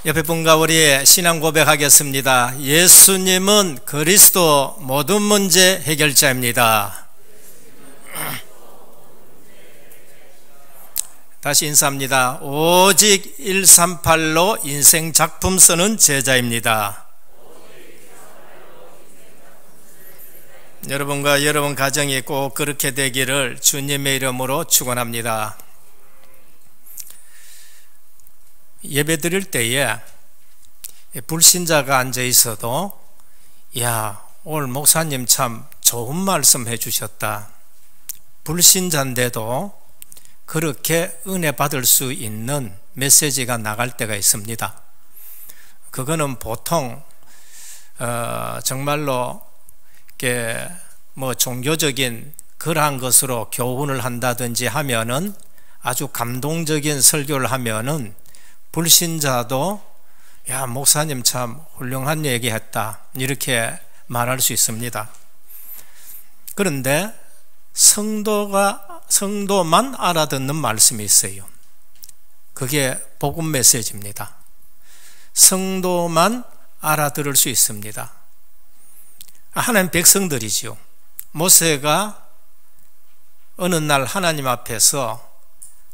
옆에 분과 우리 신앙 고백하겠습니다. 예수님은 그리스도 모든 문제 해결자입니다. 다시 인사합니다. 오직 138로 인생 작품 쓰는 제자입니다. 여러분과 여러분 가정이 꼭 그렇게 되기를 주님의 이름으로 축원합니다. 예배 드릴 때에 불신자가 앉아 있어도 야, 오늘 목사님 참 좋은 말씀 해주셨다. 불신자인데도 그렇게 은혜 받을 수 있는 메시지가 나갈 때가 있습니다. 그거는 보통 정말로 종교적인 그러한 것으로 교훈을 한다든지 하면은 아주 감동적인 설교를 하면은 불신자도 야, 목사님 참 훌륭한 얘기했다 이렇게 말할 수 있습니다. 그런데 성도만 알아듣는 말씀이 있어요. 그게 복음 메시지입니다. 성도만 알아들을 수 있습니다. 하나님 백성들이지요. 모세가 어느 날 하나님 앞에서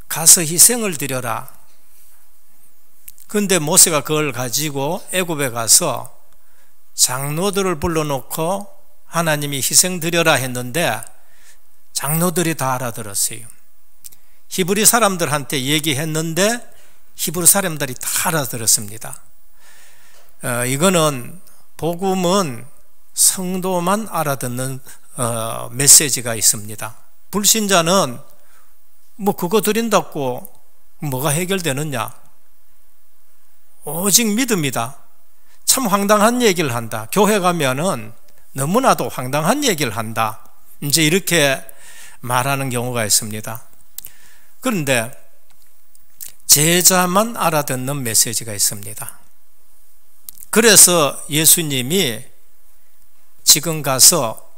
가서 희생을 드려라. 근데 모세가 그걸 가지고 애굽에 가서 장로들을 불러놓고 하나님이 희생 드려라 했는데 장로들이 다 알아들었어요. 히브리 사람들한테 얘기했는데 히브리 사람들이 다 알아들었습니다. 이거는 복음은 성도만 알아듣는 메시지가 있습니다. 불신자는 뭐 그거 드린다고 뭐가 해결되느냐? 오직 믿음이다. 참 황당한 얘기를 한다. 교회 가면은 너무나도 황당한 얘기를 한다. 이제 이렇게 말하는 경우가 있습니다. 그런데 제자만 알아듣는 메시지가 있습니다. 그래서 예수님이 지금 가서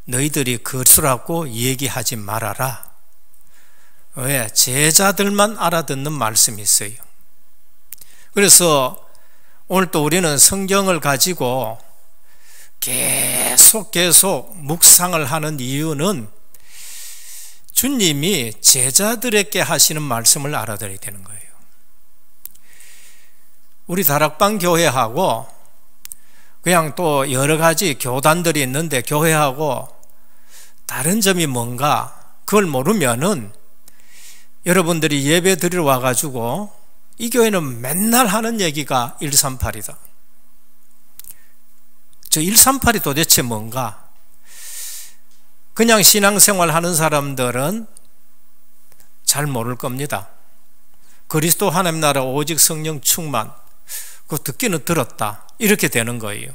너희들이 그리스도라고 얘기하지 말아라. 왜? 제자들만 알아듣는 말씀이 있어요. 그래서 오늘 또 우리는 성경을 가지고 계속 묵상을 하는 이유는 주님이 제자들에게 하시는 말씀을 알아들어야 되는 거예요. 우리 다락방 교회하고 그냥 또 여러 가지 교단들이 있는데 교회하고 다른 점이 뭔가 그걸 모르면은 여러분들이 예배 드리러 와가지고 이 교회는 맨날 하는 얘기가 138이다. 저 138이 도대체 뭔가? 그냥 신앙생활 하는 사람들은 잘 모를 겁니다. 그리스도 하나님 나라 오직 성령 충만, 그거 듣기는 들었다. 이렇게 되는 거예요.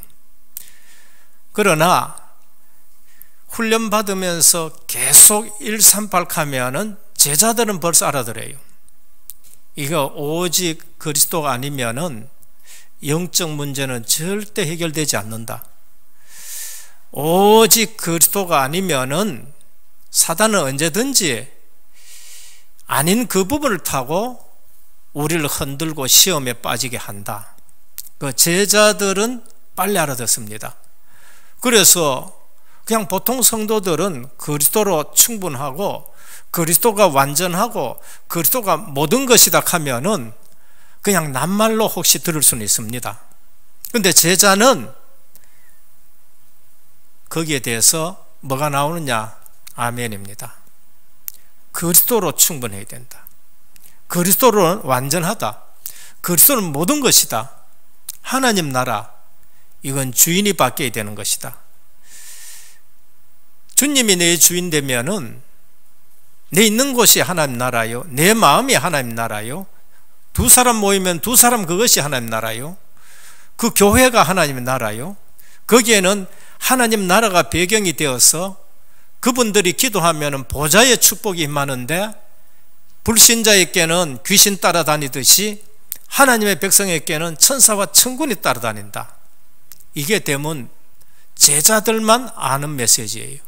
그러나 훈련받으면서 계속 138 하면은 제자들은 벌써 알아들어요. 이거 오직 그리스도가 아니면은 영적 문제는 절대 해결되지 않는다. 오직 그리스도가 아니면은 사단은 언제든지 아닌 그 부분을 타고 우리를 흔들고 시험에 빠지게 한다. 그 제자들은 빨리 알아듣습니다. 그래서 그냥 보통 성도들은 그리스도로 충분하고 그리스도가 완전하고 그리스도가 모든 것이다 하면은 그냥 낱말로 혹시 들을 수는 있습니다. 그런데 제자는 거기에 대해서 뭐가 나오느냐? 아멘입니다. 그리스도로 충분해야 된다. 그리스도로 완전하다. 그리스도는 모든 것이다. 하나님 나라, 이건 주인이 바뀌어야 되는 것이다. 주님이 내 주인 되면은 내 있는 곳이 하나님 나라요. 내 마음이 하나님 나라요. 두 사람 모이면 두 사람 그것이 하나님 나라요. 그 교회가 하나님 나라요. 거기에는 하나님 나라가 배경이 되어서 그분들이 기도하면 보좌의 축복이 임하는데 불신자에게는 귀신 따라다니듯이 하나님의 백성에게는 천사와 천군이 따라다닌다. 이게 되면 제자들만 아는 메시지예요.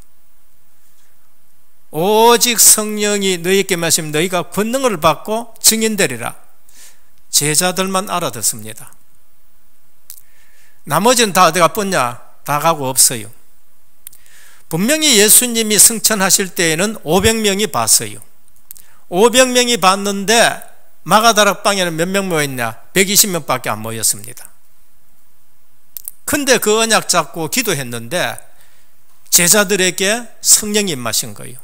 오직 성령이 너희에게 말하시면 너희가 권능을 받고 증인되리라. 제자들만 알아듣습니다. 나머지는 다 어디가 뻗냐? 다 가고 없어요. 분명히 예수님이 승천하실 때에는 500명이 봤어요. 500명이 봤는데 마가다락방에는 몇 명 모였냐? 120명밖에 안 모였습니다. 근데 그 언약 잡고 기도했는데 제자들에게 성령이 임하신 거예요.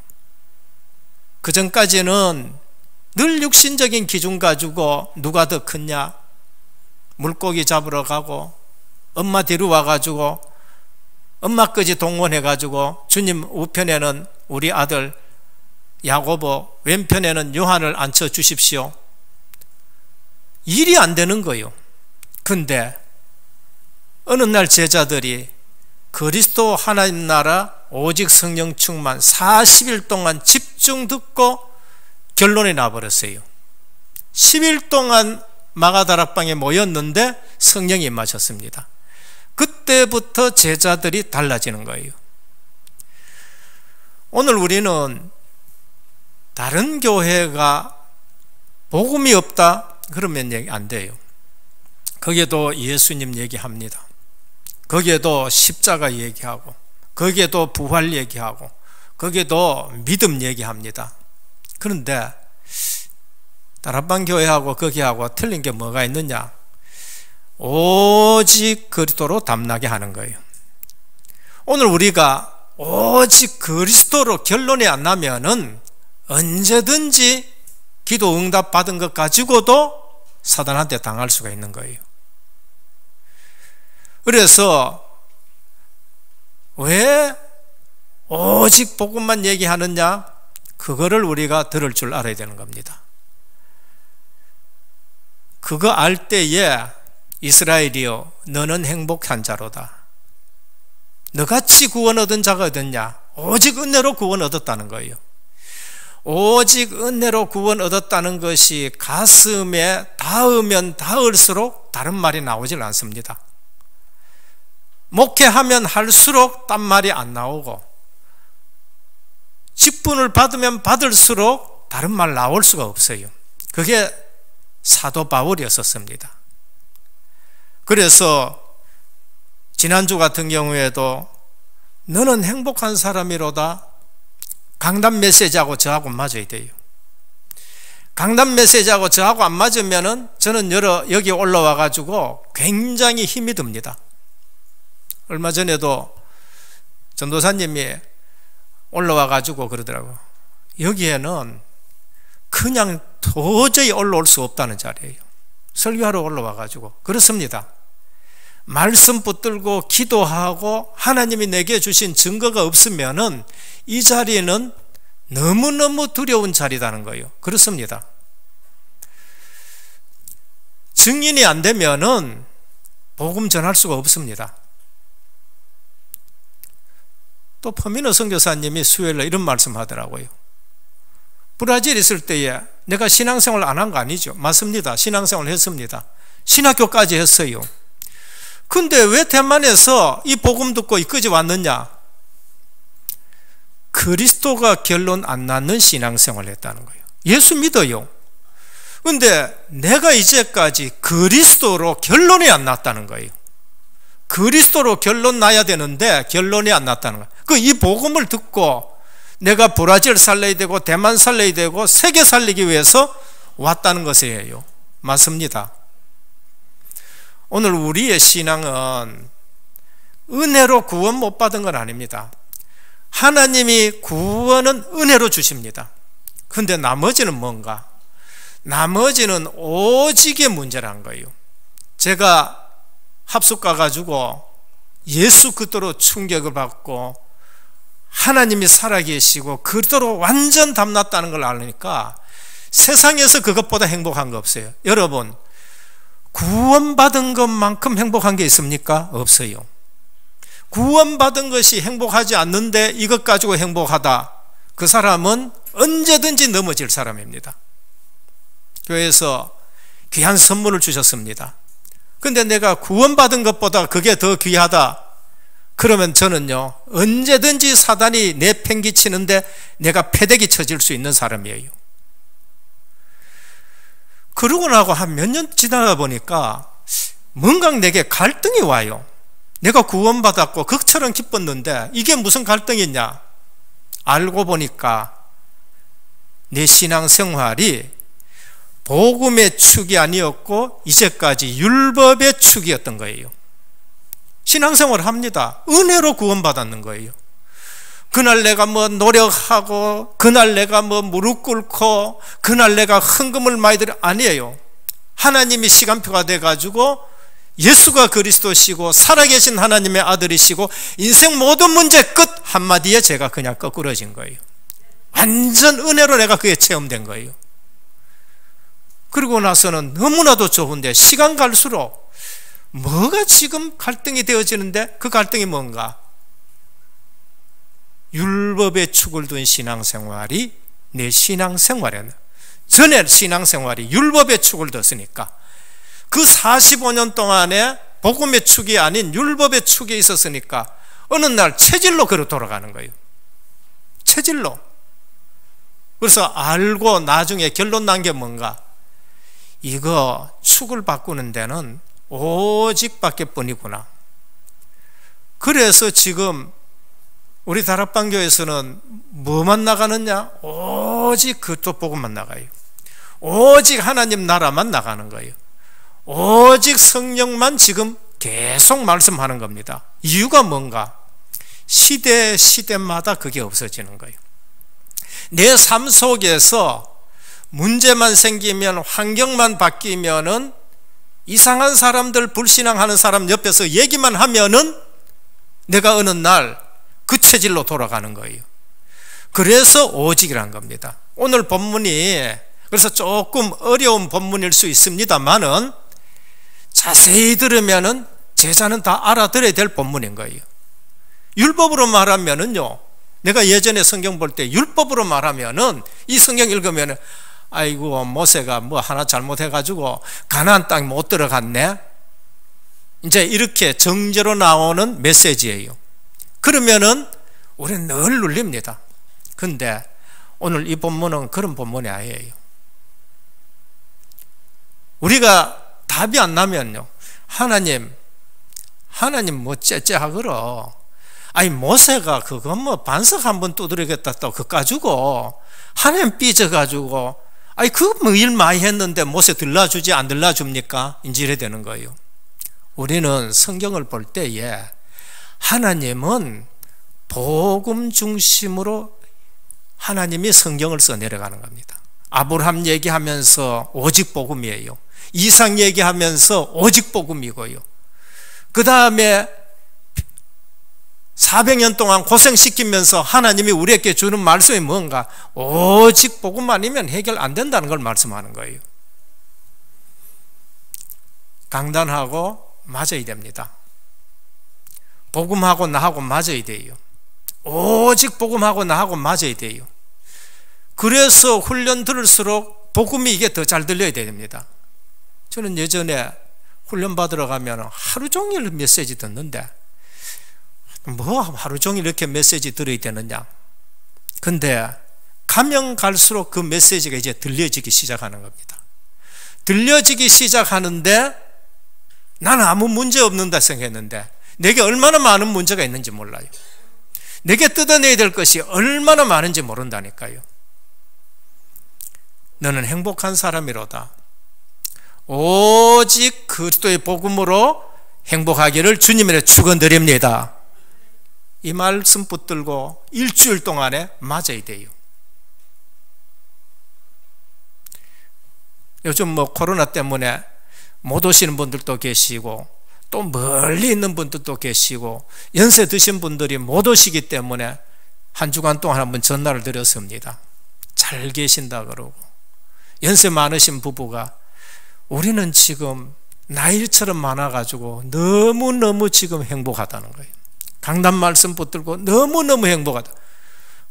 그 전까지는 늘 육신적인 기준 가지고 누가 더 크냐? 물고기 잡으러 가고 엄마 뒤로 와가지고 엄마까지 동원해가지고 주님 우편에는 우리 아들 야고보, 왼편에는 요한을 앉혀주십시오. 일이 안 되는 거예요. 근데 어느 날 제자들이 그리스도 하나님 나라 오직 성령 충만 40일 동안 집중 듣고 결론이 나버렸어요. 10일 동안 마가다락방에 모였는데 성령이 임하셨습니다. 그때부터 제자들이 달라지는 거예요. 오늘 우리는 다른 교회가 복음이 없다 그러면 얘기 안 돼요. 거기에도 예수님 얘기합니다. 거기에도 십자가 얘기하고 거기에도 부활 얘기하고 거기에도 믿음 얘기합니다. 그런데 다락방 교회하고 거기하고 틀린 게 뭐가 있느냐? 오직 그리스도로 담나게 하는 거예요. 오늘 우리가 오직 그리스도로 결론이 안 나면은 언제든지 기도 응답 받은 것 가지고도 사단한테 당할 수가 있는 거예요. 그래서 왜 오직 복음만 얘기하느냐? 그거를 우리가 들을 줄 알아야 되는 겁니다. 그거 알 때에 이스라엘이여 너는 행복한 자로다. 너같이 구원 얻은 자가 어딨냐? 오직 은혜로 구원 얻었다는 거예요. 오직 은혜로 구원 얻었다는 것이 가슴에 닿으면 닿을수록 다른 말이 나오질 않습니다. 목회하면 할수록 딴 말이 안 나오고 직분을 받으면 받을수록 다른 말 나올 수가 없어요. 그게 사도 바울이었었습니다. 그래서 지난주 같은 경우에도 너는 행복한 사람이로다. 강단 메시지하고 저하고 맞아야 돼요. 강단 메시지하고 저하고 안 맞으면은 저는 여기 올라와 가지고 굉장히 힘이 듭니다. 얼마 전에도 전도사님이 올라와 가지고 그러더라고요. 여기에는 그냥 도저히 올라올 수 없다는 자리예요. 설교하러 올라와 가지고 그렇습니다. 말씀 붙들고 기도하고 하나님이 내게 주신 증거가 없으면은 이 자리는 너무너무 두려운 자리라는 거예요. 그렇습니다. 증인이 안 되면은 복음 전할 수가 없습니다. 또 퍼미노 선교사님이 수요일에 이런 말씀 하더라고요. 브라질 있을 때에 내가 신앙생활 안 한 거 아니죠. 맞습니다. 신앙생활 했습니다. 신학교까지 했어요. 근데 왜 대만에서 이 복음 듣고 이끄지 왔느냐? 그리스도가 결론 안 나는 신앙생활을 했다는 거예요. 예수 믿어요. 근데 내가 이제까지 그리스도로 결론이 안 났다는 거예요. 그리스도로 결론 나야 되는데 결론이 안 났다는 거예요. 이 복음을 듣고 내가 브라질 살려야 되고 대만 살려야 되고 세계 살리기 위해서 왔다는 것이에요. 맞습니다. 오늘 우리의 신앙은 은혜로 구원 못 받은 건 아닙니다. 하나님이 구원은 은혜로 주십니다. 그런데 나머지는 뭔가? 나머지는 오직의 문제란 거예요. 제가 합숙 가가지고 예수 그리스도로 충격을 받고 하나님이 살아계시고 그리스도로 완전 담났다는 걸 알으니까 세상에서 그것보다 행복한 거 없어요. 여러분, 구원받은 것만큼 행복한 게 있습니까? 없어요. 구원받은 것이 행복하지 않는데 이것 가지고 행복하다. 그 사람은 언제든지 넘어질 사람입니다. 교회에서 귀한 선물을 주셨습니다. 근데 내가 구원받은 것보다 그게 더 귀하다. 그러면 저는요, 언제든지 사단이 내팽개치는데 내가 패대기 쳐질 수 있는 사람이에요. 그러고 나고 한 몇 년 지나다 보니까 뭔가 내게 갈등이 와요. 내가 구원받았고 극처럼 기뻤는데 이게 무슨 갈등이냐? 알고 보니까 내 신앙생활이 복음의 축이 아니었고 이제까지 율법의 축이었던 거예요. 신앙생활을 합니다. 은혜로 구원받았는 거예요. 그날 내가 뭐 노력하고 그날 내가 뭐 무릎 꿇고 그날 내가 헌금을 많이 들여 아니에요. 하나님이 시간표가 돼가지고 예수가 그리스도시고 살아계신 하나님의 아들이시고 인생 모든 문제 끝 한마디에 제가 그냥 거꾸러진 거예요. 완전 은혜로 내가 그게 체험된 거예요. 그리고 나서는 너무나도 좋은데 시간 갈수록 뭐가 지금 갈등이 되어지는데 그 갈등이 뭔가? 율법의 축을 둔 신앙생활이 내 신앙생활이었나? 전에 신앙생활이 율법의 축을 뒀으니까 그 45년 동안에 복음의 축이 아닌 율법의 축에 있었으니까 어느 날 체질로 그로 돌아가는 거예요. 체질로. 그래서 알고 나중에 결론 난 게 뭔가? 이거 축을 바꾸는 데는 오직 밖에 뿐이구나. 그래서 지금 우리 다락방교에서는 뭐만 나가느냐? 오직 그쪽 복음만 나가요. 오직 하나님 나라만 나가는 거예요. 오직 성령만 지금 계속 말씀하는 겁니다. 이유가 뭔가? 시대마다 그게 없어지는 거예요. 내 삶 속에서 문제만 생기면 환경만 바뀌면은 이상한 사람들 불신앙하는 사람 옆에서 얘기만 하면은 내가 어느 날 그 체질로 돌아가는 거예요. 그래서 오직이란 겁니다. 오늘 본문이 그래서 조금 어려운 본문일 수 있습니다만은 자세히 들으면은 제자는 다 알아들어야 될 본문인 거예요. 율법으로 말하면은요, 내가 예전에 성경 볼 때 율법으로 말하면은 이 성경 읽으면은 아이고 모세가 뭐 하나 잘못해가지고 가나안 땅 못 들어갔네. 이제 이렇게 정제로 나오는 메시지예요. 그러면은 우리는 늘 눌립니다. 근데 오늘 이 본문은 그런 본문이 아니에요. 우리가 답이 안 나면요, 하나님 뭐 째째하거러. 아니 모세가 그거 뭐 반석 한번 두드리겠다 그거 가지고 하나님 삐져가지고 아니 그 뭐 일 많이 했는데 모세 들라주지 안 들라줍니까? 인지 이래 되는 거예요. 우리는 성경을 볼 때에 하나님은 복음 중심으로 하나님이 성경을 써내려가는 겁니다. 아브라함 얘기하면서 오직 복음이에요. 이삭 얘기하면서 오직 복음이고요. 그 다음에 400년 동안 고생시키면서 하나님이 우리에게 주는 말씀이 뭔가? 오직 복음 아니면 해결 안 된다는 걸 말씀하는 거예요. 강단하고 맞아야 됩니다. 복음하고 나하고 맞아야 돼요. 오직 복음하고 나하고 맞아야 돼요. 그래서 훈련 들을수록 복음이 이게 더 잘 들려야 됩니다. 저는 예전에 훈련 받으러 가면 하루 종일 메시지 듣는데 뭐 하루 종일 이렇게 메시지 들어야 되느냐? 근데 가면 갈수록 그 메시지가 이제 들려지기 시작하는 겁니다. 들려지기 시작하는데 나는 아무 문제 없는다 생각했는데 내게 얼마나 많은 문제가 있는지 몰라요. 내게 뜯어내야 될 것이 얼마나 많은지 모른다니까요. 너는 행복한 사람이로다. 오직 그리스도의 복음으로 행복하기를 주님의 축원드립니다. 이 말씀 붙들고 일주일 동안에 맞아야 돼요. 요즘 뭐 코로나 때문에 못 오시는 분들도 계시고 또 멀리 있는 분들도 계시고 연세 드신 분들이 못 오시기 때문에 한 주간 동안 한번 전화를 드렸습니다. 잘 계신다 그러고 연세 많으신 부부가 우리는 지금 나일처럼 많아가지고 너무너무 지금 행복하다는 거예요. 강단 말씀 붙들고 너무너무 행복하다.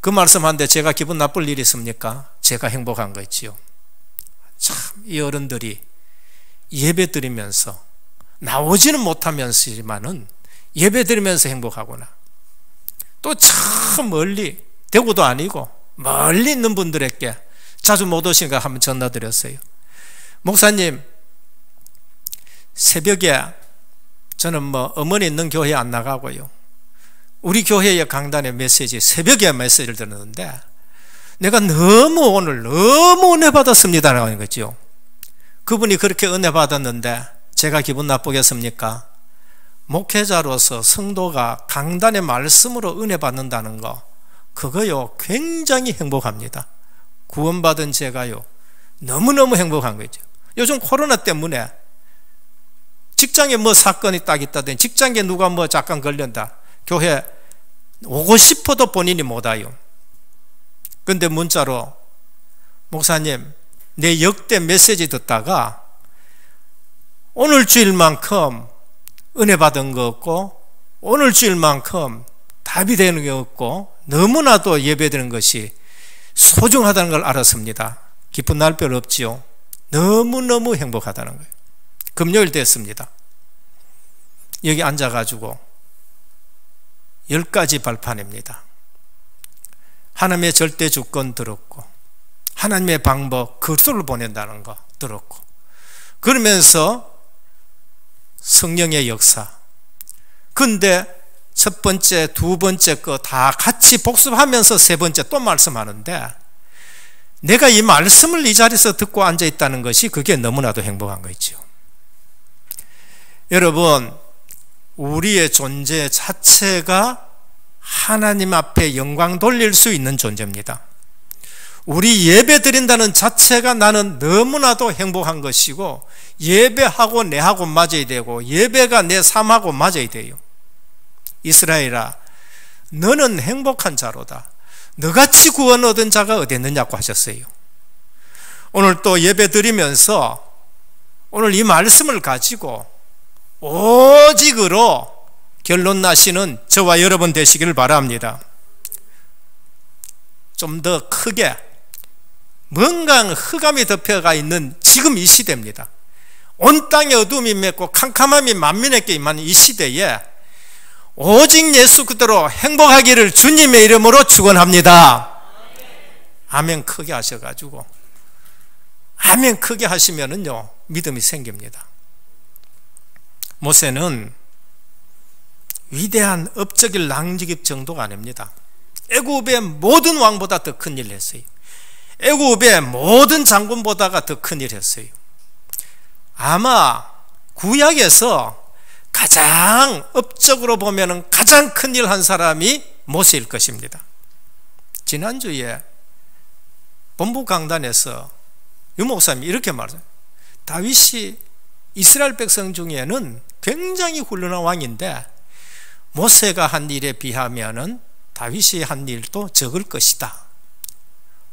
그 말씀한데 제가 기분 나쁠 일이 있습니까? 제가 행복한 거 있지요. 참 이 어른들이 예배 드리면서 나오지는 못하면서지만은 예배 드리면서 행복하구나. 또 참 멀리 대구도 아니고 멀리 있는 분들에게 자주 못 오시니까 한번 전화 드렸어요. 목사님, 새벽에 저는 어머니 있는 교회에 안 나가고요, 우리 교회의 강단의 메시지, 새벽에 메시지를 듣는데 내가 오늘 너무 은혜 받았습니다라고 하는 거죠. 그분이 그렇게 은혜 받았는데 제가 기분 나쁘겠습니까? 목회자로서 성도가 강단의 말씀으로 은혜 받는다는 거, 그거요 굉장히 행복합니다. 구원받은 제가요 너무너무 행복한 거죠. 요즘 코로나 때문에 직장에 사건이 딱 있다더니, 직장에 누가 잠깐 걸린다, 교회 오고 싶어도 본인이 못 와요. 근데 문자로, 목사님 내 역대 메시지 듣다가 오늘 주일만큼 은혜 받은 거 없고 오늘 주일만큼 답이 되는 게 없고 너무나도 예배드리는 것이 소중하다는 걸 알았습니다. 기쁜 날 별 없지요. 너무너무 행복하다는 거예요. 금요일 됐습니다. 여기 앉아가지고 10가지 발판입니다. 하나님의 절대 주권 들었고, 하나님의 방법, 그것을 보낸다는 거 들었고, 그러면서 성령의 역사, 근데 첫 번째, 두 번째 거 다 같이 복습하면서 세 번째 또 말씀하는데, 내가 이 말씀을 이 자리에서 듣고 앉아있다는 것이 그게 너무나도 행복한 거 있죠. 여러분, 우리의 존재 자체가 하나님 앞에 영광 돌릴 수 있는 존재입니다. 우리 예배 드린다는 자체가 나는 너무나도 행복한 것이고, 예배하고 내하고 맞아야 되고 예배가 내 삶하고 맞아야 돼요. 이스라엘아, 너는 행복한 자로다. 너같이 구원 얻은 자가 어디 있느냐고 하셨어요. 오늘 또 예배 드리면서 오늘 이 말씀을 가지고 오직으로 결론 나시는 저와 여러분 되시기를 바랍니다. 좀 더 크게 뭔가 흑암이 덮여가 있는 지금 이 시대입니다. 온 땅에 어둠이 맺고 캄캄함이 만민에게 임하는 이 시대에 오직 예수 그대로 행복하기를 주님의 이름으로 축원합니다. 아멘 크게 하셔가지고, 아멘 크게 하시면은요 믿음이 생깁니다. 모세는 위대한 업적일 낭직입 정도가 아닙니다. 애굽의 모든 왕보다 더 큰 일을 했어요. 애굽의 모든 장군보다가 더 큰 일을 했어요. 아마 구약에서 가장 업적으로 보면 가장 큰 일 한 사람이 모세일 것입니다. 지난주에 본부 강단에서 유 목사님이 이렇게 말해요. 다윗이 이스라엘 백성 중에는 굉장히 훌륭한 왕인데 모세가 한 일에 비하면 다윗이 한 일도 적을 것이다.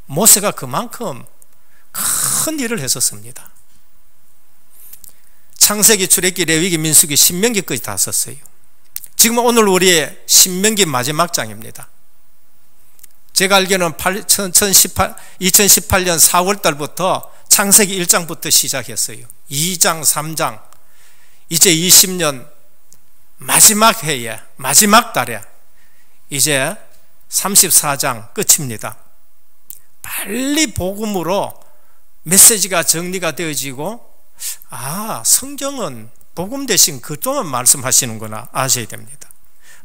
모세가 그만큼 큰 일을 했었습니다. 창세기, 출애굽기, 레위기, 민수기, 신명기까지 다 썼어요. 지금 오늘 우리의 신명기 마지막 장입니다. 제가 알기로는 2018년 4월 달부터 창세기 1장부터 시작했어요. 2장, 3장, 이제 20년 마지막 해에, 마지막 달에 이제 34장 끝입니다. 빨리 복음으로 메시지가 정리가 되어지고, 성경은 복음 대신 그동안 말씀하시는구나 아셔야 됩니다.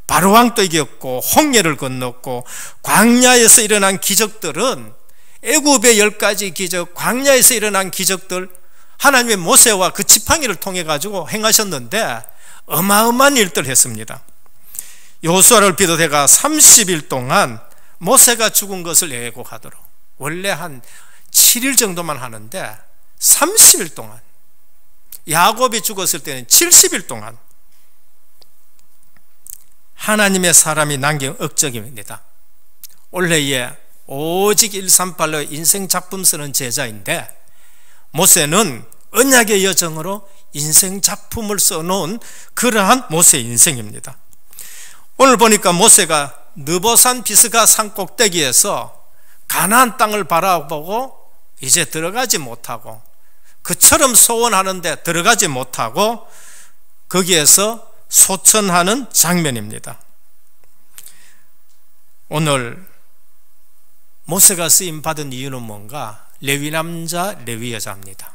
바로왕도 이겼고 홍해를 건넜고 광야에서 일어난 기적들은, 애굽의 10가지 기적, 광야에서 일어난 기적들 하나님의 모세와 그 지팡이를 통해 가지고 행하셨는데 어마어마한 일들을 했습니다. 여호수아를 비롯해가 30일 동안 모세가 죽은 것을 예고하도록, 원래 한 7일 정도만 하는데 30일 동안, 야곱이 죽었을 때는 70일 동안 하나님의 사람이 남긴 업적입니다. 원래의 오직 138로 인생 작품 쓰는 제자인데 모세는 언약의 여정으로 인생 작품을 써놓은 그러한 모세의 인생입니다. 오늘 보니까 모세가 느보산 비스가 산 꼭대기에서 가나안 땅을 바라보고 이제 들어가지 못하고, 그처럼 소원하는데 들어가지 못하고 거기에서 소천하는 장면입니다. 오늘 모세가 쓰임 받은 이유는 뭔가? 레위 남자, 레위 여자입니다.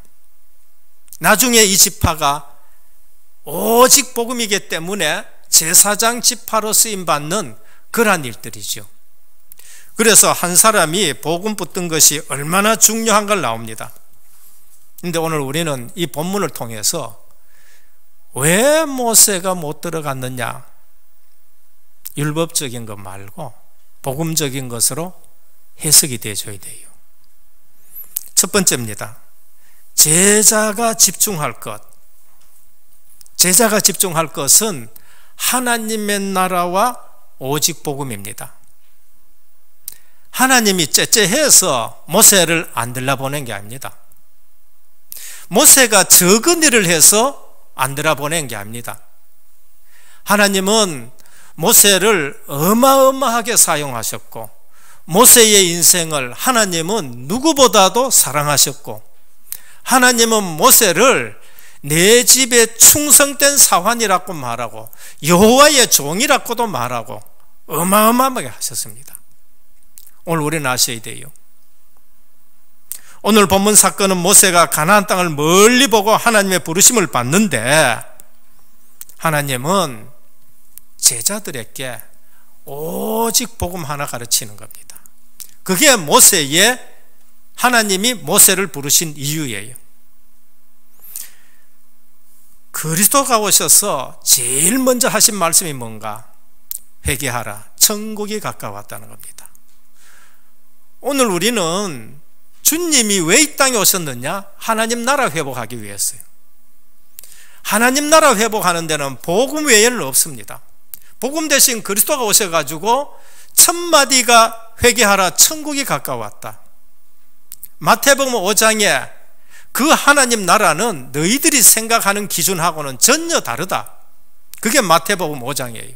나중에 이 지파가 오직 복음이기 때문에 제사장 지파로 쓰임받는 그러한 일들이죠. 그래서 한 사람이 복음 붙든 것이 얼마나 중요한 걸 나옵니다. 그런데 오늘 우리는 이 본문을 통해서 왜 모세가 못 들어갔느냐, 율법적인 것 말고 복음적인 것으로 해석이 되어줘야 돼요. 첫 번째입니다. 제자가 집중할 것. 제자가 집중할 것은 하나님의 나라와 오직 복음입니다. 하나님이 째째해서 모세를 안 들여보낸 게 아닙니다. 모세가 적은 일을 해서 안 들여보낸 게 아닙니다. 하나님은 모세를 어마어마하게 사용하셨고, 모세의 인생을 하나님은 누구보다도 사랑하셨고, 하나님은 모세를 내 집에 충성된 사환이라고 말하고 여호와의 종이라고도 말하고 어마어마하게 하셨습니다. 오늘 우리는 아셔야 돼요. 오늘 본문 사건은 모세가 가나안 땅을 멀리 보고 하나님의 부르심을 받는데, 하나님은 제자들에게 오직 복음 하나 가르치는 겁니다. 그게 하나님이 모세를 부르신 이유예요. 그리스도가 오셔서 제일 먼저 하신 말씀이 뭔가? 회개하라, 천국이 가까웠다는 겁니다. 오늘 우리는 주님이 왜 이 땅에 오셨느냐? 하나님 나라 회복하기 위해서요. 하나님 나라 회복하는 데는 복음 외에는 없습니다. 복음 대신 그리스도가 오셔가지고 첫 마디가 회개하라, 천국이 가까웠다. 마태복음 5장에 그 하나님 나라는 너희들이 생각하는 기준하고는 전혀 다르다. 그게 마태복음 5장이에요.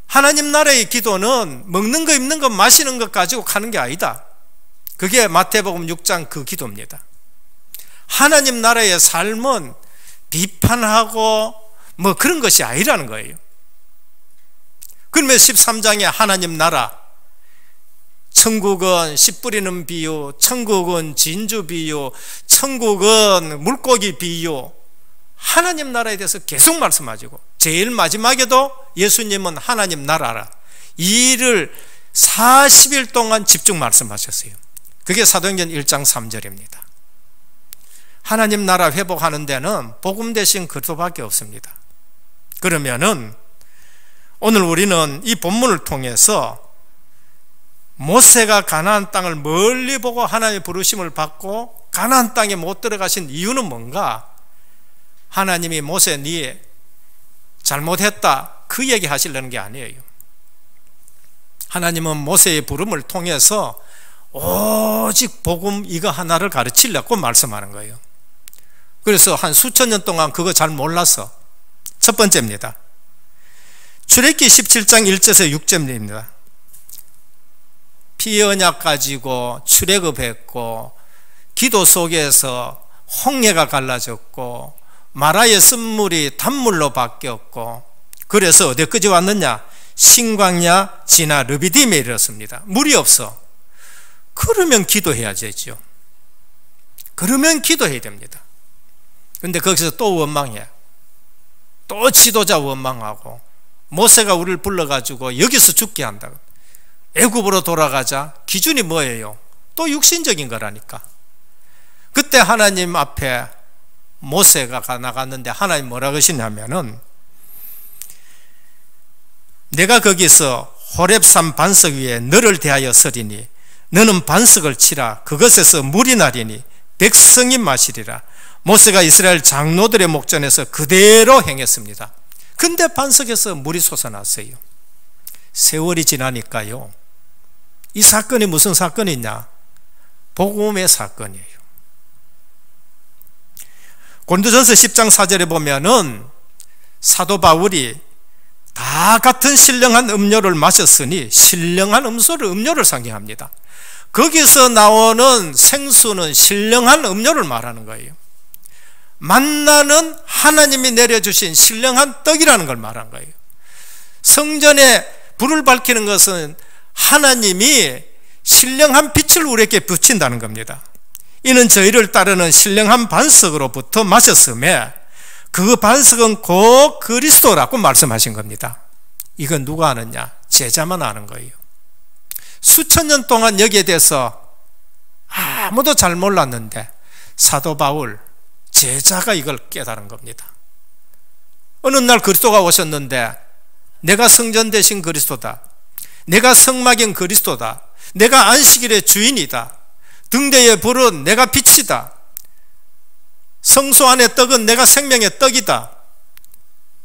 하나님 나라의 기도는 먹는 거, 입는 거, 마시는 것 가지고 가는 게 아니다. 그게 마태복음 6장 그 기도입니다. 하나님 나라의 삶은 비판하고 뭐 그런 것이 아니라는 거예요. 그러면 13장에 하나님 나라, 천국은 씨 뿌리는 비유, 천국은 진주 비유, 천국은 물고기 비유, 하나님 나라에 대해서 계속 말씀하시고, 제일 마지막에도 예수님은 하나님 나라라, 이 일을 40일 동안 집중 말씀하셨어요. 그게 사도행전 1장 3절입니다. 하나님 나라 회복하는 데는 복음 대신 그리스도밖에 없습니다. 그러면은 오늘 우리는 이 본문을 통해서 모세가 가나안 땅을 멀리 보고 하나님의 부르심을 받고 가나안 땅에 못 들어가신 이유는 뭔가? 하나님이 모세 네 잘못했다 그 얘기 하시려는 게 아니에요. 하나님은 모세의 부름을 통해서 오직 복음 이거 하나를 가르치려고 말씀하는 거예요. 그래서 한 수천 년 동안 그거 잘 몰라서, 첫 번째입니다. 출애굽기 17장 1절에서 6절입니다. 피 언약 가지고 출애굽했고, 기도 속에서 홍해가 갈라졌고, 마라의 쓴물이 단물로 바뀌었고, 그래서 어디까지 왔느냐? 신광야 지나 르비딤에 이르렀습니다. 물이 없어. 그러면 기도해야 되죠. 그러면 기도해야 됩니다. 그런데 거기서 또 원망해. 또 지도자 원망하고, 모세가 우리를 불러가지고 여기서 죽게 한다. 애굽으로 돌아가자. 기준이 뭐예요? 또 육신적인 거라니까. 그때 하나님 앞에 모세가 나갔는데 하나님 뭐라고 하시냐면은, 내가 거기서 호렙산 반석 위에 너를 대하여 서리니 너는 반석을 치라. 그것에서 물이 나리니 백성이 마시리라. 모세가 이스라엘 장로들의 목전에서 그대로 행했습니다. 근데 반석에서 물이 솟아났어요. 세월이 지나니까요, 이 사건이 무슨 사건이냐? 복음의 사건이에요. 고린도전서 10장 4절에 보면은 사도 바울이 다 같은 신령한 음료를 마셨으니, 신령한 음료를 상징합니다. 거기서 나오는 생수는 신령한 음료를 말하는 거예요. 만나는 하나님이 내려주신 신령한 떡이라는 걸 말한 거예요. 성전에 불을 밝히는 것은 하나님이 신령한 빛을 우리에게 비친다는 겁니다. 이는 저희를 따르는 신령한 반석으로부터 마셨음에 그 반석은 곧 그리스도라고 말씀하신 겁니다. 이건 누가 아느냐? 제자만 아는 거예요. 수천 년 동안 여기에 대해서 아무도 잘 몰랐는데 사도 바울 제자가 이걸 깨달은 겁니다. 어느 날 그리스도가 오셨는데 내가 성전 대신 그리스도다, 내가 성막인 그리스도다, 내가 안식일의 주인이다, 등대의 불은 내가 빛이다, 성소 안의 떡은 내가 생명의 떡이다,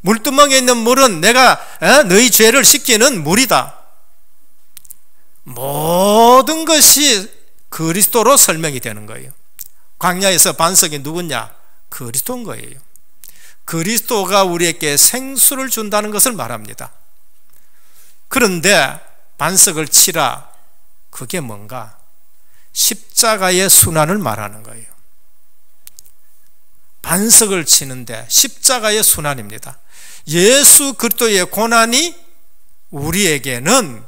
물두멍에 있는 물은 내가 너희 죄를 씻기는 물이다. 모든 것이 그리스도로 설명이 되는 거예요. 광야에서 반석이 누구냐? 그리스도인 거예요. 그리스도가 우리에게 생수를 준다는 것을 말합니다. 그런데 반석을 치라, 그게 뭔가? 십자가의 순환을 말하는 거예요. 반석을 치는데 십자가의 순환입니다. 예수 그리스도의 고난이 우리에게는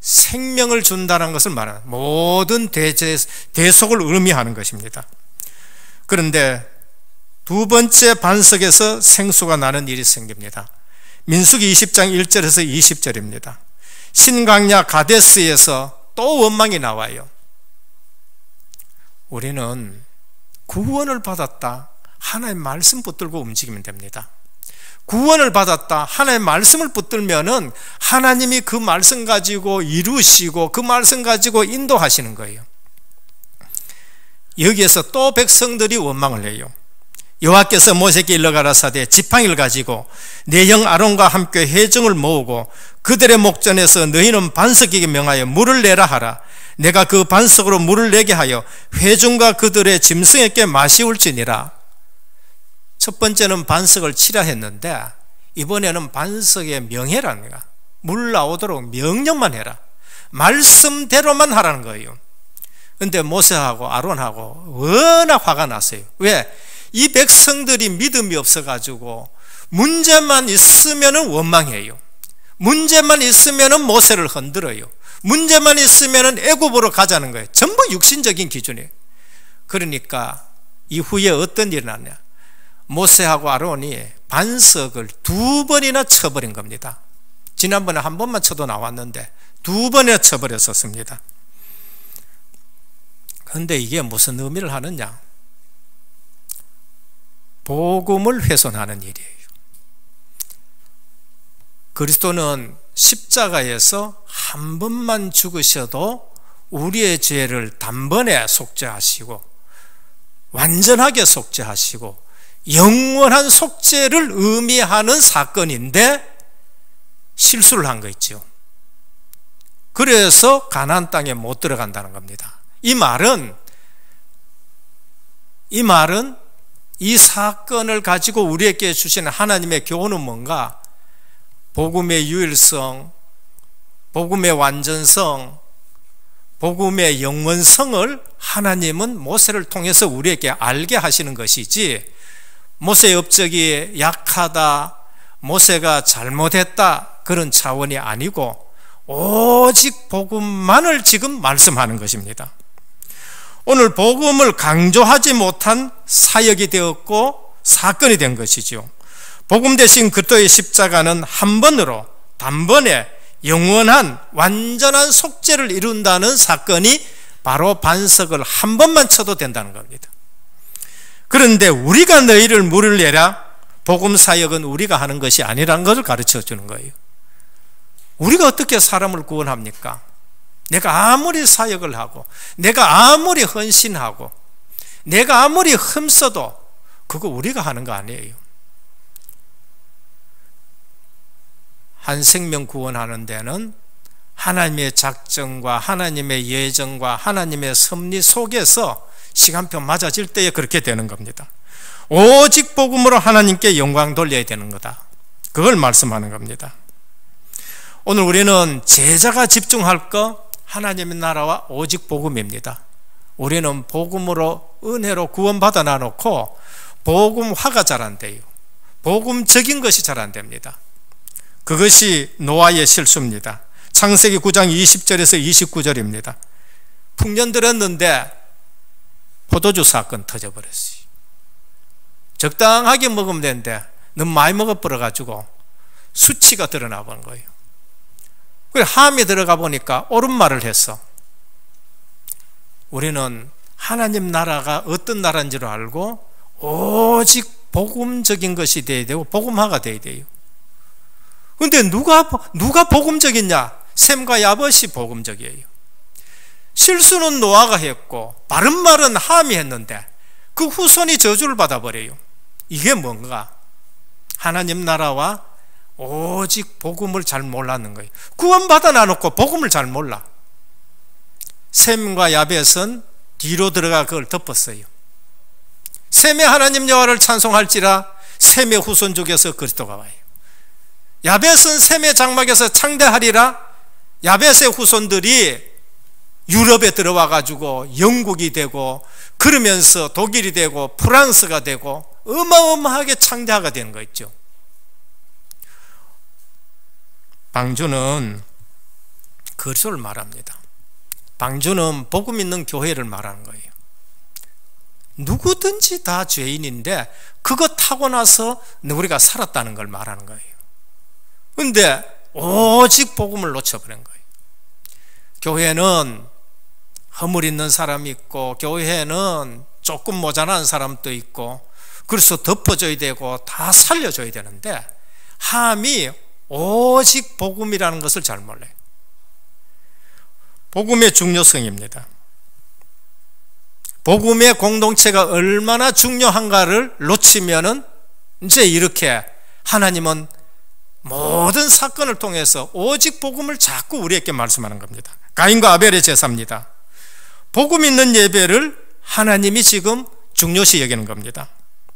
생명을 준다는 것을 말하는, 모든 대속을 의미하는 것입니다. 그런데 두 번째 반석에서 생수가 나는 일이 생깁니다. 민수기 20장 1절에서 20절입니다. 신광야 가데스에서 또 원망이 나와요. 우리는 구원을 받았다, 하나님의 말씀 붙들고 움직이면 됩니다. 구원을 받았다, 하나님의 말씀을 붙들면은 하나님이 그 말씀 가지고 이루시고 그 말씀 가지고 인도하시는 거예요. 여기에서 또 백성들이 원망을 해요. 여호와께서 모세에게 일러 가라사대 지팡이를 가지고 내 형 아론과 함께 회중을 모으고 그들의 목전에서 너희는 반석에게 명하여 물을 내라 하라. 내가 그 반석으로 물을 내게 하여 회중과 그들의 짐승에게 마시울지니라. 첫 번째는 반석을 치라 했는데 이번에는 반석의 명해라는 거야. 물 나오도록 명령만 해라, 말씀대로만 하라는 거예요. 그런데 모세하고 아론하고 워낙 화가 났어요. 왜? 이 백성들이 믿음이 없어가지고 문제만 있으면 원망해요. 문제만 있으면 모세를 흔들어요. 문제만 있으면 애굽으로 가자는 거예요. 전부 육신적인 기준이에요. 그러니까 이후에 어떤 일이 났냐? 모세하고 아론이 반석을 두 번이나 쳐버린 겁니다. 지난번에 한 번만 쳐도 나왔는데 두 번이나 쳐버렸었습니다. 그런데 이게 무슨 의미를 하느냐? 복음을 훼손하는 일이에요. 그리스도는 십자가에서 한 번만 죽으셔도 우리의 죄를 단번에 속죄하시고 완전하게 속죄하시고 영원한 속죄를 의미하는 사건인데 실수를 한 거 있죠. 그래서 가나안 땅에 못 들어간다는 겁니다. 이 말은 이 사건을 가지고 우리에게 주시는 하나님의 교훈은 뭔가? 복음의 유일성, 복음의 완전성, 복음의 영원성을 하나님은 모세를 통해서 우리에게 알게 하시는 것이지, 모세의 업적이 약하다, 모세가 잘못했다, 그런 차원이 아니고 오직 복음만을 지금 말씀하는 것입니다. 오늘 복음을 강조하지 못한 사역이 되었고 사건이 된 것이죠. 복음 대신 그리스도의 십자가는 한 번으로 단번에 영원한 완전한 속죄를 이룬다는 사건이 바로 반석을 한 번만 쳐도 된다는 겁니다. 그런데 우리가 너희를 물을 내라, 복음 사역은 우리가 하는 것이 아니라는 것을 가르쳐 주는 거예요. 우리가 어떻게 사람을 구원합니까? 내가 아무리 사역을 하고 내가 아무리 헌신하고 내가 아무리 힘써도 그거 우리가 하는 거 아니에요. 한 생명 구원하는 데는 하나님의 작정과 하나님의 예정과 하나님의 섭리 속에서 시간표 맞아질 때에 그렇게 되는 겁니다. 오직 복음으로 하나님께 영광 돌려야 되는 거다, 그걸 말씀하는 겁니다. 오늘 우리는 제자가 집중할 거 하나님의 나라와 오직 복음입니다. 우리는 복음으로 은혜로 구원받아 놔놓고 복음화가 잘 안 돼요. 복음적인 것이 잘 안 됩니다. 그것이 노아의 실수입니다. 창세기 9장 20절에서 29절입니다. 풍년 들었는데 포도주 사건 터져버렸어요. 적당하게 먹으면 되는데 너무 많이 먹어버려가지고 수치가 드러나 버린 거예요. 그래 함에 들어가 보니까 옳은 말을 했어. 우리는 하나님 나라가 어떤 나라인 줄 알고 오직 복음적인 것이 돼야 되고 복음화가 돼야 돼요. 근데 누가 복음적이냐? 셈과 야벳이 복음적이에요. 실수는 노아가 했고 바른 말은 함이 했는데 그 후손이 저주를 받아버려요. 이게 뭔가? 하나님 나라와 오직 복음을 잘 몰랐는 거예요. 구원받아 놔놓고 복음을 잘 몰라. 셈과 야벳은 뒤로 들어가 그걸 덮었어요. 셈의 하나님 여호와를 찬송할지라 셈의 후손 중에서 그리스도가 와요. 야벳은 셈의 장막에서 창대하리라. 야벳의 후손들이 유럽에 들어와 가지고 영국이 되고 그러면서 독일이 되고 프랑스가 되고 어마어마하게 창대하게 되는 거 있죠. 방주는 그리스도를 말합니다. 방주는 복음 있는 교회를 말하는 거예요. 누구든지 다 죄인인데 그거 타고 나서 우리가 살았다는 걸 말하는 거예요. 그런데 오직 복음을 놓쳐버린 거예요. 교회는 허물 있는 사람이 있고 교회는 조금 모자란 사람도 있고 그래서 덮어줘야 되고 다 살려줘야 되는데 함이 오직 복음이라는 것을 잘 몰라요. 복음의 중요성입니다. 복음의 공동체가 얼마나 중요한가를 놓치면은 이제 이렇게 하나님은 모든 사건을 통해서 오직 복음을 자꾸 우리에게 말씀하는 겁니다. 가인과 아벨의 제사입니다. 복음 있는 예배를 하나님이 지금 중요시 여기는 겁니다.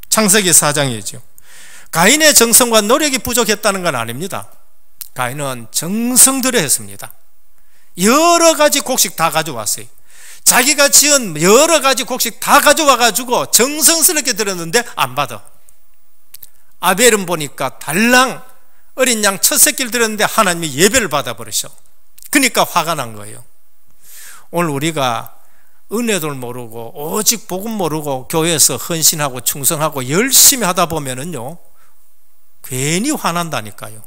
창세기 4장이죠. 가인의 정성과 노력이 부족했다는 건 아닙니다. 가인은 정성 들여 했습니다. 여러 가지 곡식 다 가져왔어요. 자기가 지은 여러 가지 곡식 다 가져와 가지고 정성스럽게 드렸는데 안 받아. 아벨은 보니까 달랑 어린 양 첫 새끼를 드렸는데 하나님이 예배를 받아버리셔. 그러니까 화가 난 거예요. 오늘 우리가 은혜도 모르고 오직 복음 모르고 교회에서 헌신하고 충성하고 열심히 하다 보면은요 괜히 화난다니까요.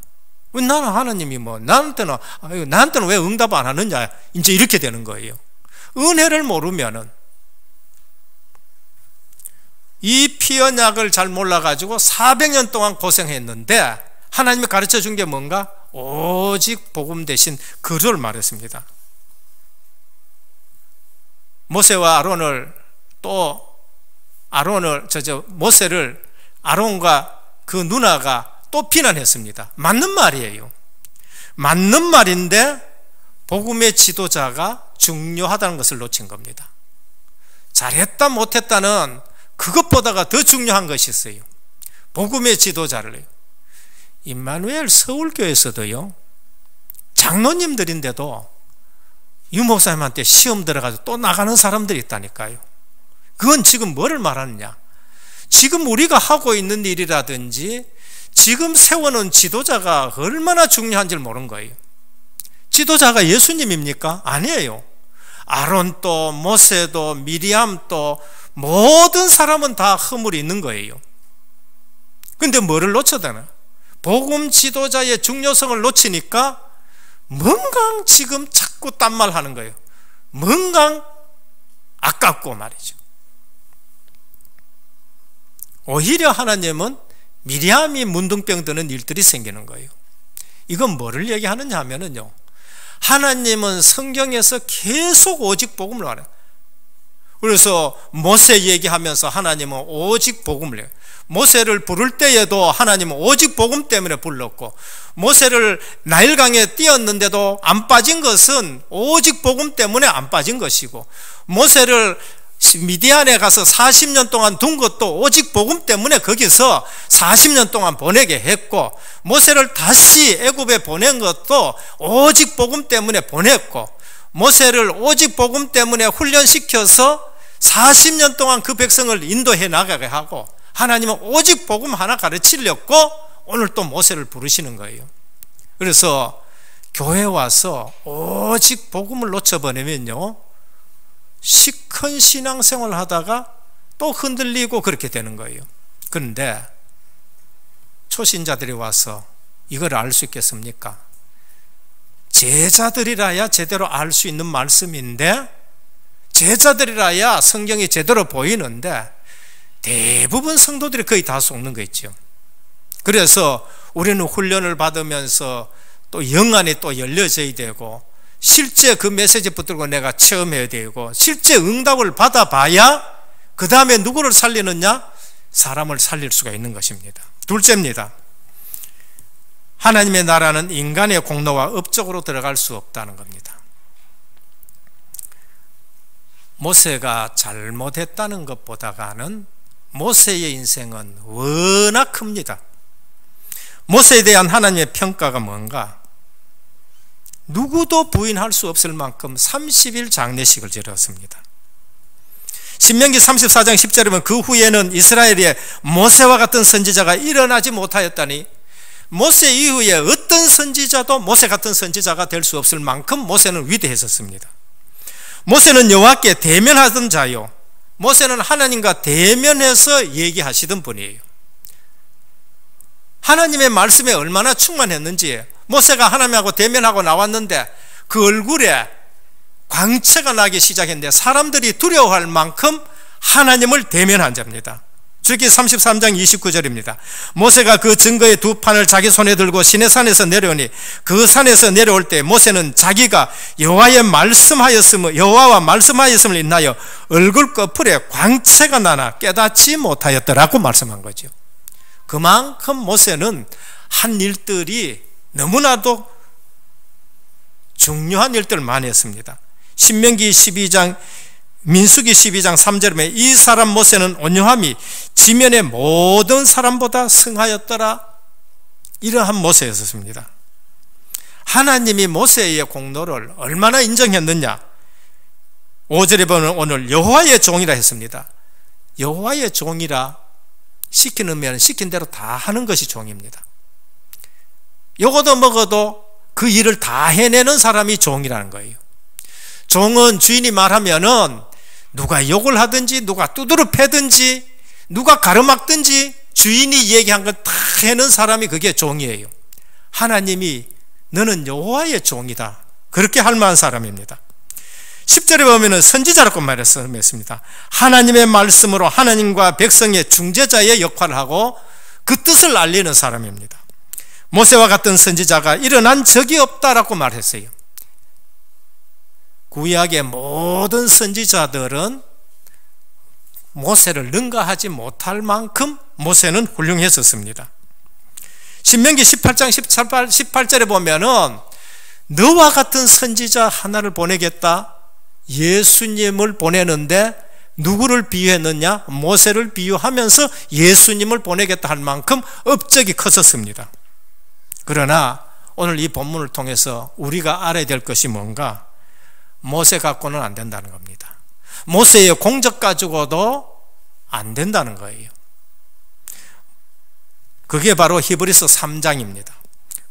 나는 하나님이 나한테는 왜 응답 안 하느냐 이제 이렇게 되는 거예요. 은혜를 모르면은 이 피언약을 잘 몰라가지고 400년 동안 고생했는데 하나님이 가르쳐 준 게 뭔가? 오직 복음 대신 그를 말했습니다. 모세와 모세를 아론과 그 누나가 또 비난했습니다. 맞는 말이에요. 맞는 말인데 복음의 지도자가 중요하다는 것을 놓친 겁니다. 잘했다 못했다는 그것보다가 더 중요한 것이 있어요. 복음의 지도자를. 임마누엘 서울교회에서도요 장로님들인데도 유목사님한테 시험 들어가서 또 나가는 사람들이 있다니까요. 그건 지금 뭐를 말하느냐? 지금 우리가 하고 있는 일이라든지 지금 세워놓은 지도자가 얼마나 중요한지를 모르는 거예요. 지도자가 예수님입니까? 아니에요. 아론도 모세도 미리암도 모든 사람은 다 허물이 있는 거예요. 그런데 뭐를 놓쳐다나? 복음 지도자의 중요성을 놓치니까 뭔가 지금 자꾸 딴 말 하는 거예요. 뭔가 아깝고 말이죠. 오히려 하나님은 미리암이 문둥병 드는 일들이 생기는 거예요. 이건 뭐를 얘기하느냐 하면은요 하나님은 성경에서 계속 오직 복음을 말해요. 그래서 모세 얘기하면서 하나님은 오직 복음을 해요. 모세를 부를 때에도 하나님은 오직 복음 때문에 불렀고 모세를 나일강에 띄었는데도 안 빠진 것은 오직 복음 때문에 안 빠진 것이고 모세를 미디안에 가서 40년 동안 둔 것도 오직 복음 때문에 거기서 40년 동안 보내게 했고 모세를 다시 애굽에 보낸 것도 오직 복음 때문에 보냈고 모세를 오직 복음 때문에 훈련시켜서 40년 동안 그 백성을 인도해 나가게 하고 하나님은 오직 복음 하나 가르치려고 오늘 또 모세를 부르시는 거예요. 그래서 교회 와서 오직 복음을 놓쳐버리면요 시큰 신앙생활 하다가 또 흔들리고 그렇게 되는 거예요. 그런데 초신자들이 와서 이걸 알 수 있겠습니까? 제자들이라야 제대로 알 수 있는 말씀인데, 제자들이라야 성경이 제대로 보이는데 대부분 성도들이 거의 다 속는 거 있죠. 그래서 우리는 훈련을 받으면서 또 영안이 또 열려져야 되고, 실제 그 메시지 붙들고 내가 체험해야 되고, 실제 응답을 받아봐야 그 다음에 누구를 살리느냐? 사람을 살릴 수가 있는 것입니다. 둘째입니다. 하나님의 나라는 인간의 공로와 업적으로 들어갈 수 없다는 겁니다. 모세가 잘못했다는 것보다는 모세의 인생은 워낙 큽니다. 모세에 대한 하나님의 평가가 뭔가? 누구도 부인할 수 없을 만큼 30일 장례식을 치렀습니다. 신명기 34장 10절에 보면 그 후에는 이스라엘에 모세와 같은 선지자가 일어나지 못하였다니, 모세 이후에 어떤 선지자도 모세 같은 선지자가 될 수 없을 만큼 모세는 위대했었습니다. 모세는 여호와께 대면하던 자요, 모세는 하나님과 대면해서 얘기하시던 분이에요. 하나님의 말씀에 얼마나 충만했는지, 모세가 하나님하고 대면하고 나왔는데 그 얼굴에 광채가 나기 시작했는데 사람들이 두려워할 만큼 하나님을 대면한 자입니다. 출애굽기 33장 29절입니다. 모세가 그 증거의 두 판을 자기 손에 들고 시내산에서 내려오니 그 산에서 내려올 때 모세는 자기가 여호와와 말씀하였음을 인하여 얼굴 꺼풀에 광채가 나나 깨닫지 못하였더라고 말씀한 거죠. 그만큼 모세는 한 일들이 너무나도 중요한 일들을 많이 했습니다. 신명기 12장, 민수기 12장 3절에 이 사람 모세는 온유함이 지면의 모든 사람보다 승하였더라, 이러한 모세였습니다. 하나님이 모세의 공로를 얼마나 인정했느냐? 5절에 보면 오늘 여호와의 종이라 했습니다. 여호와의 종이라 시키면 시킨 대로 다 하는 것이 종입니다. 요거도 먹어도 그 일을 다 해내는 사람이 종이라는 거예요. 종은 주인이 말하면은 누가 욕을 하든지 누가 두드러 패든지 누가 가로막든지 주인이 얘기한 걸 다 해는 사람이 그게 종이에요. 하나님이 너는 여호와의 종이다, 그렇게 할 만한 사람입니다. 10절에 보면 선지자라고 말했습니다. 하나님의 말씀으로 하나님과 백성의 중재자의 역할을 하고 그 뜻을 알리는 사람입니다. 모세와 같은 선지자가 일어난 적이 없다라고 말했어요. 구약의 모든 선지자들은 모세를 능가하지 못할 만큼 모세는 훌륭했었습니다. 신명기 18장 18절에 보면은 너와 같은 선지자 하나를 보내겠다, 예수님을 보내는데 누구를 비유했느냐? 모세를 비유하면서 예수님을 보내겠다 할 만큼 업적이 컸었습니다. 그러나 오늘 이 본문을 통해서 우리가 알아야 될 것이 뭔가? 모세 갖고는 안 된다는 겁니다. 모세의 공적 가지고도 안 된다는 거예요. 그게 바로 히브리서 3장입니다.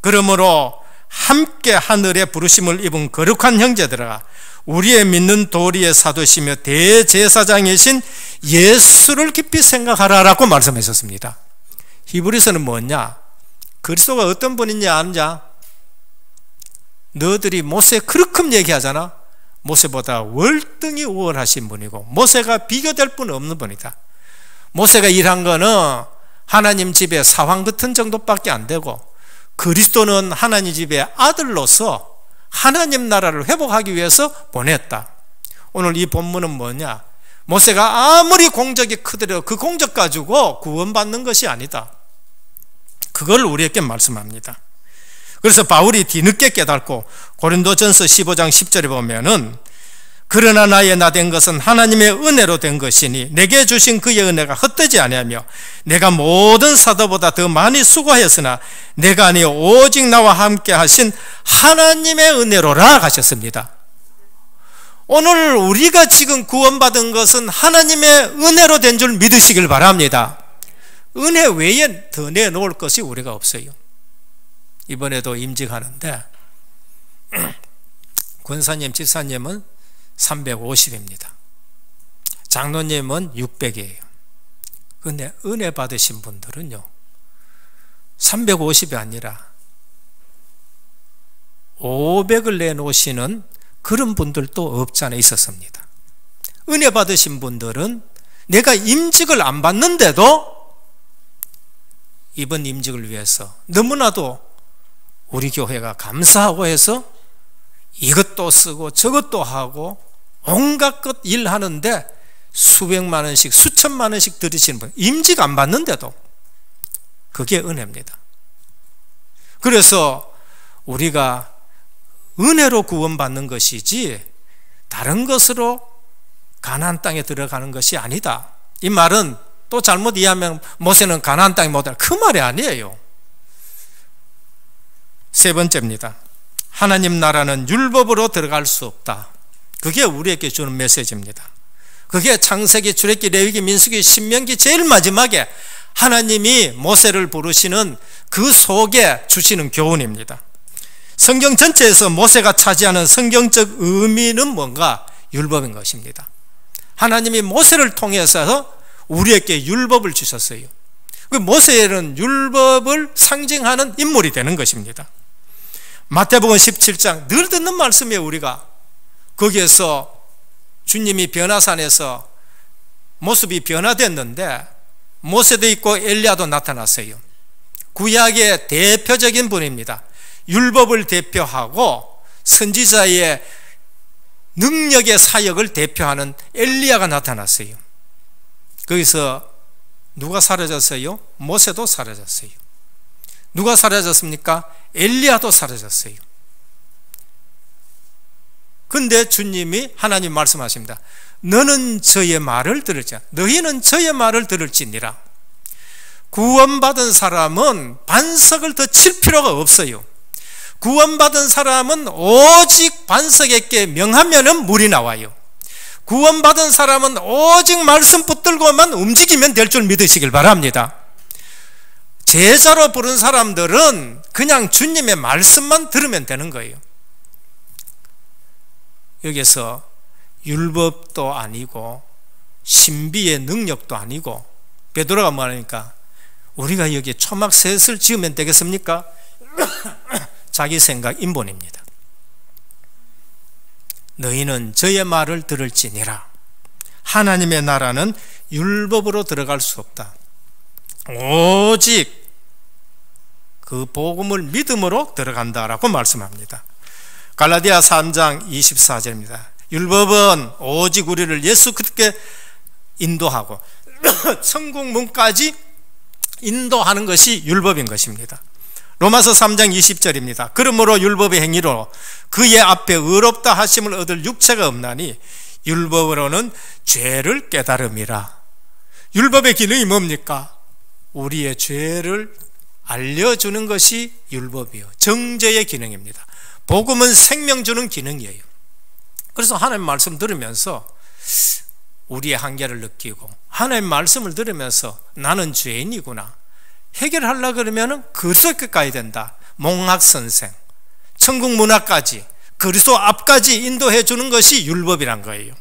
그러므로 함께 하늘의 부르심을 입은 거룩한 형제들아, 우리의 믿는 도리의 사도시며 대제사장이신 예수를 깊이 생각하라라고 말씀하셨습니다. 히브리서는 뭐냐? 그리스도가 어떤 분이냐 아느냐? 너희들이 모세 그렇게 얘기하잖아. 모세보다 월등히 우월하신 분이고 모세가 비교될 분 없는 분이다. 모세가 일한 거는 하나님 집의 사황 같은 정도밖에 안 되고, 그리스도는 하나님 집의 아들로서 하나님 나라를 회복하기 위해서 보냈다. 오늘 이 본문은 뭐냐? 모세가 아무리 공적이 크더라도 그 공적 가지고 구원받는 것이 아니다, 그걸 우리에게 말씀합니다. 그래서 바울이 뒤늦게 깨닫고 고린도전서 15장 10절에 보면은 그러나 나의 나 된 것은 하나님의 은혜로 된 것이니 내게 주신 그의 은혜가 헛되지 아니하며 내가 모든 사도보다 더 많이 수고하였으나 내가 아니요 오직 나와 함께 하신 하나님의 은혜로라 하셨습니다. 오늘 우리가 지금 구원받은 것은 하나님의 은혜로 된 줄 믿으시길 바랍니다. 은혜 외에 더 내놓을 것이 우리가 없어요. 이번에도 임직하는데 권사님, 집사님은 350입니다. 장로님은 600이에요. 근데 은혜 받으신 분들은요 350이 아니라 500을 내놓으시는 그런 분들도 없지 않아 있었습니다. 은혜 받으신 분들은 내가 임직을 안 받는데도 이번 임직을 위해서 너무나도 우리 교회가 감사하고 해서 이것도 쓰고 저것도 하고 온갖 것 일하는데 수백만 원씩 수천만 원씩 들이시는 분, 임직 안 받는데도 그게 은혜입니다. 그래서 우리가 은혜로 구원받는 것이지 다른 것으로 가나안 땅에 들어가는 것이 아니다. 이 말은 또 잘못 이해하면 모세는 가나안 땅에 못 들어가, 그 말이 아니에요. 세 번째입니다. 하나님 나라는 율법으로 들어갈 수 없다. 그게 우리에게 주는 메시지입니다. 그게 창세기, 출애굽기, 레위기, 민수기, 신명기 제일 마지막에 하나님이 모세를 부르시는 그 속에 주시는 교훈입니다. 성경 전체에서 모세가 차지하는 성경적 의미는 뭔가? 율법인 것입니다. 하나님이 모세를 통해서 우리에게 율법을 주셨어요. 모세는 율법을 상징하는 인물이 되는 것입니다. 마태복음 17장 늘 듣는 말씀이에요. 우리가 거기에서 주님이 변화산에서 모습이 변화됐는데 모세도 있고 엘리야도 나타났어요. 구약의 대표적인 분입니다. 율법을 대표하고 선지자의 능력의 사역을 대표하는 엘리야가 나타났어요. 거기서 누가 사라졌어요? 모세도 사라졌어요. 누가 사라졌습니까? 엘리야도 사라졌어요. 근데 주님이 하나님 말씀하십니다. 너는 저의 말을 들을지니라. 너희는 저의 말을 들을지니라. 구원받은 사람은 반석을 더 칠 필요가 없어요. 구원받은 사람은 오직 반석에게 명하면 물이 나와요. 구원받은 사람은 오직 말씀 붙들고만 움직이면 될 줄 믿으시길 바랍니다. 제자로 부른 사람들은 그냥 주님의 말씀만 들으면 되는 거예요. 여기서 율법도 아니고 신비의 능력도 아니고 베드로가 뭐하니까 우리가 여기에 초막셋을 지으면 되겠습니까? 자기 생각 인본입니다. 너희는 저의 말을 들을지니라. 하나님의 나라는 율법으로 들어갈 수 없다. 오직 그 복음을 믿음으로 들어간다라고 말씀합니다. 갈라디아 3장 24절입니다. 율법은 오직 우리를 예수 그리스도께 인도하고 천국 문까지 인도하는 것이 율법인 것입니다. 로마서 3장 20절입니다. 그러므로 율법의 행위로 그의 앞에 의롭다 하심을 얻을 육체가 없나니 율법으로는 죄를 깨달음이라. 율법의 기능이 뭡니까? 우리의 죄를 알려주는 것이 율법이요, 정죄의 기능입니다. 복음은 생명 주는 기능이에요. 그래서 하나님 말씀 들으면서 우리의 한계를 느끼고 하나님 말씀을 들으면서 나는 죄인이구나 해결하려고 그러면 그리스도께 가야 된다. 몽학선생, 천국 문화까지 그리스도 앞까지 인도해 주는 것이 율법이란 거예요.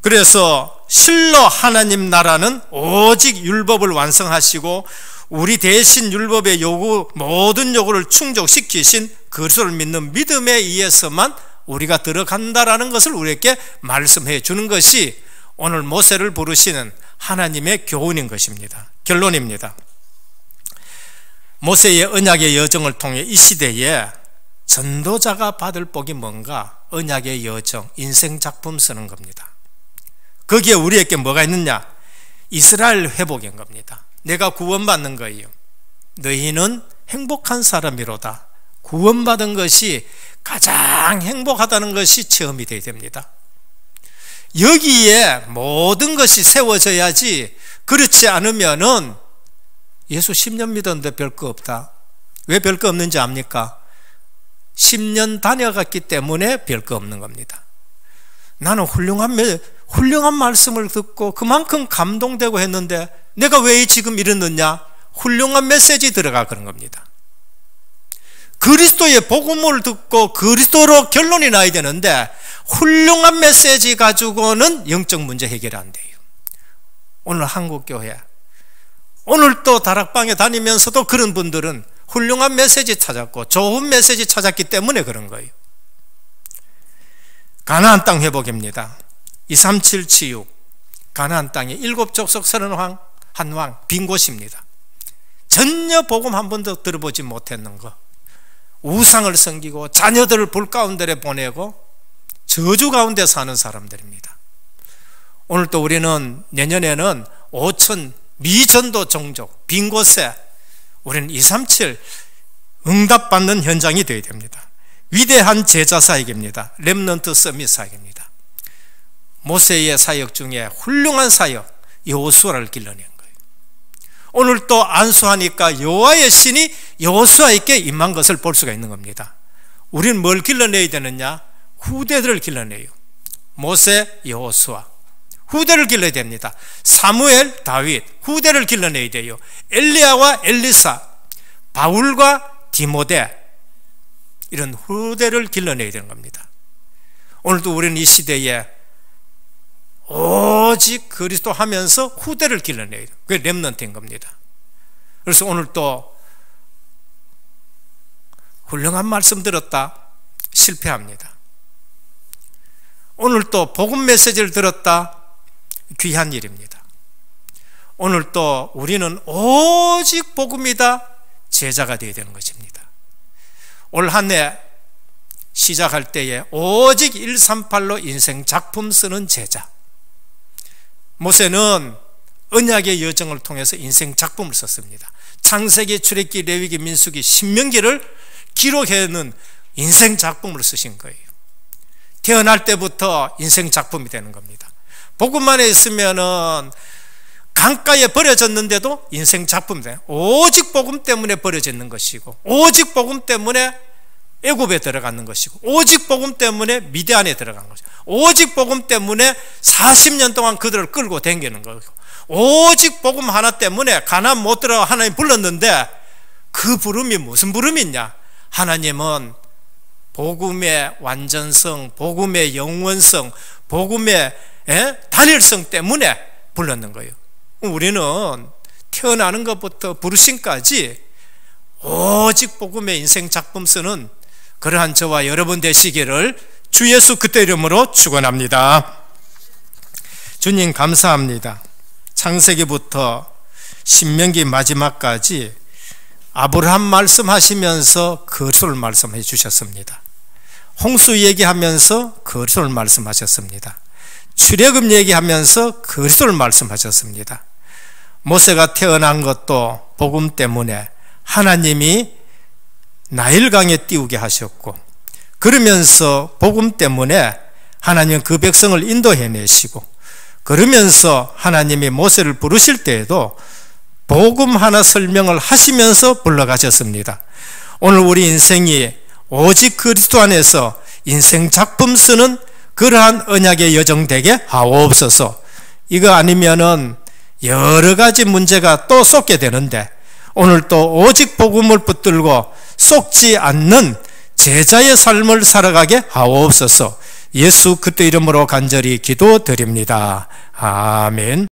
그래서 실로 하나님 나라는 오직 율법을 완성하시고 우리 대신 율법의 요구, 모든 요구를 충족시키신 그리스도를 믿는 믿음에 의해서만 우리가 들어간다라는 것을 우리에게 말씀해 주는 것이 오늘 모세를 부르시는 하나님의 교훈인 것입니다. 결론입니다. 모세의 언약의 여정을 통해 이 시대에 전도자가 받을 복이 뭔가? 언약의 여정, 인생 작품 쓰는 겁니다. 거기에 우리에게 뭐가 있느냐? 이스라엘 회복인 겁니다. 내가 구원받는 거예요. 너희는 행복한 사람이로다. 구원받은 것이 가장 행복하다는 것이 체험이 되어야 됩니다. 여기에 모든 것이 세워져야지, 그렇지 않으면은 예수 10년 믿었는데 별거 없다. 왜 별거 없는지 압니까? 10년 다녀갔기 때문에 별거 없는 겁니다. 나는 훌륭한 말씀을 듣고 그만큼 감동되고 했는데 내가 왜 지금 이러느냐? 훌륭한 메시지 들어가 그런 겁니다. 그리스도의 복음을 듣고 그리스도로 결론이 나야 되는데 훌륭한 메시지 가지고는 영적 문제 해결 안 돼요. 오늘 한국교회, 오늘 또 다락방에 다니면서도 그런 분들은 훌륭한 메시지 찾았고 좋은 메시지 찾았기 때문에 그런 거예요. 가나안 땅 회복입니다. 237 치유, 가나안 땅에 7족속 31왕, 한왕, 빈 곳입니다. 전혀 복음 한 번도 들어보지 못했는 거, 우상을 섬기고 자녀들을 불 가운데 보내고 저주 가운데 사는 사람들입니다. 오늘 또 우리는 내년에는 5천 미전도 종족 빈 곳에 우리는 237 응답받는 현장이 되어야 됩니다. 위대한 제자 사역입니다. 렘넌트 서밋 사역입니다. 모세의 사역 중에 훌륭한 사역 여호수아를 길러낸 거예요. 오늘 또 안수하니까 여호와의 신이 여호수아에게 임한 것을 볼 수가 있는 겁니다. 우리는 뭘 길러내야 되느냐? 후대들을 길러내요. 모세, 여호수아, 후대를 길러야 됩니다. 사무엘, 다윗, 후대를 길러내야 돼요. 엘리야와 엘리사, 바울과 디모데, 이런 후대를 길러내야 되는 겁니다. 오늘도 우리는 이 시대에 오직 그리스도 하면서 후대를 길러내야 돼요. 그게 렘넌트인 겁니다. 그래서 오늘 또 훌륭한 말씀 들었다, 실패합니다. 오늘 또 복음 메시지를 들었다, 귀한 일입니다. 오늘 또 우리는 오직 복음이다, 제자가 되어야 되는 것입니다. 올 한 해 시작할 때에 오직 138로 인생 작품 쓰는 제자. 모세는 언약의 여정을 통해서 인생 작품을 썼습니다. 창세기, 출애굽기, 레위기, 민수기, 신명기를 기록해놓은 인생 작품을 쓰신 거예요. 태어날 때부터 인생 작품이 되는 겁니다. 복음만에 있으면은 강가에 버려졌는데도 인생 작품이 돼요. 오직 복음 때문에 버려지는 것이고, 오직 복음 때문에 애굽에 들어가는 것이고, 오직 복음 때문에 미디안에 들어간 것이고, 오직 복음 때문에 40년 동안 그들을 끌고 다니는 거고, 오직 복음 하나 때문에 가나안 못 들어가 하나님 불렀는데 그 부름이 무슨 부름이냐? 하나님은 복음의 완전성, 복음의 영원성, 복음의 단일성 때문에 불렀는 거예요. 우리는 태어나는 것부터 부르심까지 오직 복음의 인생 작품 쓰는 그러한 저와 여러분 되시기를 주 예수 그리스도 이름으로 축원합니다. 주님 감사합니다. 창세기부터 신명기 마지막까지 아브라함 말씀하시면서 그리스도를 말씀해 주셨습니다. 홍수 얘기하면서 그리스도를 말씀하셨습니다. 출애굽 얘기하면서 그리스도를 말씀하셨습니다. 모세가 태어난 것도 복음 때문에 하나님이 나일강에 띄우게 하셨고, 그러면서 복음 때문에 하나님은 그 백성을 인도해내시고, 그러면서 하나님이 모세를 부르실 때에도 복음 하나 설명을 하시면서 불러가셨습니다. 오늘 우리 인생이 오직 그리스도 안에서 인생 작품 쓰는 그러한 언약의 여정 되게 하옵소서. 이거 아니면은 여러 가지 문제가 또 쏟게 되는데, 오늘 또 오직 복음을 붙들고 속지 않는 제자의 삶을 살아가게 하옵소서. 예수 그리스도 이름으로 간절히 기도드립니다. 아멘.